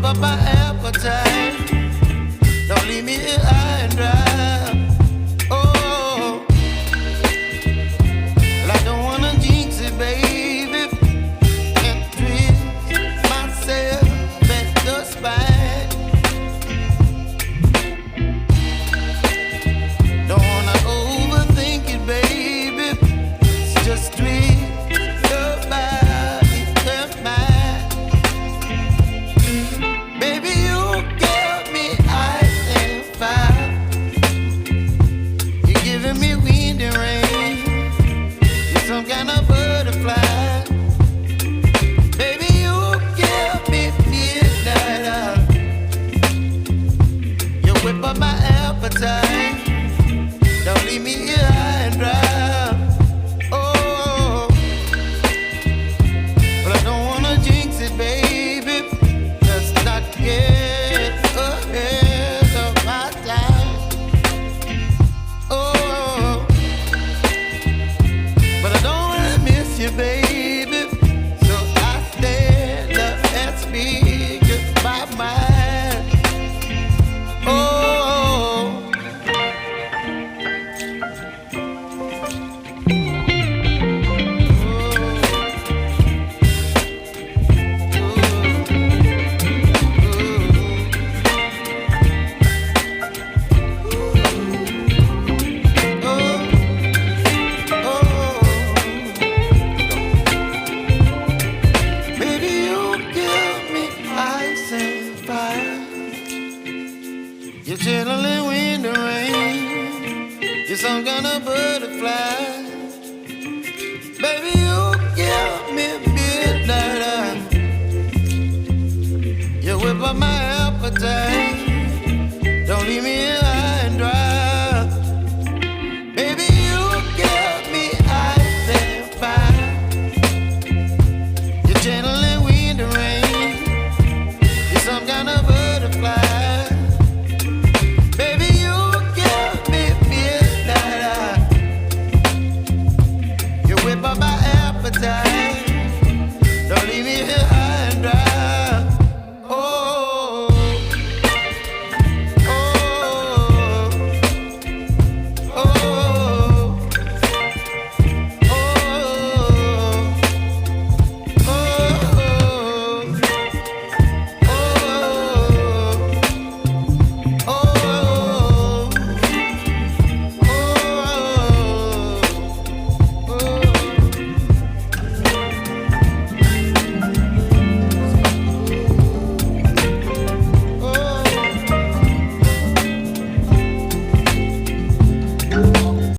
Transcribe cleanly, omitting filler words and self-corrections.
up my appetite. Don't leave me here high and dry. Oh, well, I don't wanna jinx it, baby, and twist myself at the spine. Don't wanna overthink it, baby. It's just twist your body and mine. Baby, you give me ice and fire. You're giving me wind and rain. You're some kind of butterfly. Baby, you give me midnight oil. You whip up my appetite. Don't leave me here high and dry. Oh, but I don't wanna jinx it, baby. Let's not get ahead of my time. Oh, but I don't wanna miss you, baby. So I stand up and speak my mind. Oh. Baby, you give me ice and fire. You're chilling wind and rain. You're some kind of butterfly. Baby, you give me midnight oil. You whip up my appetite.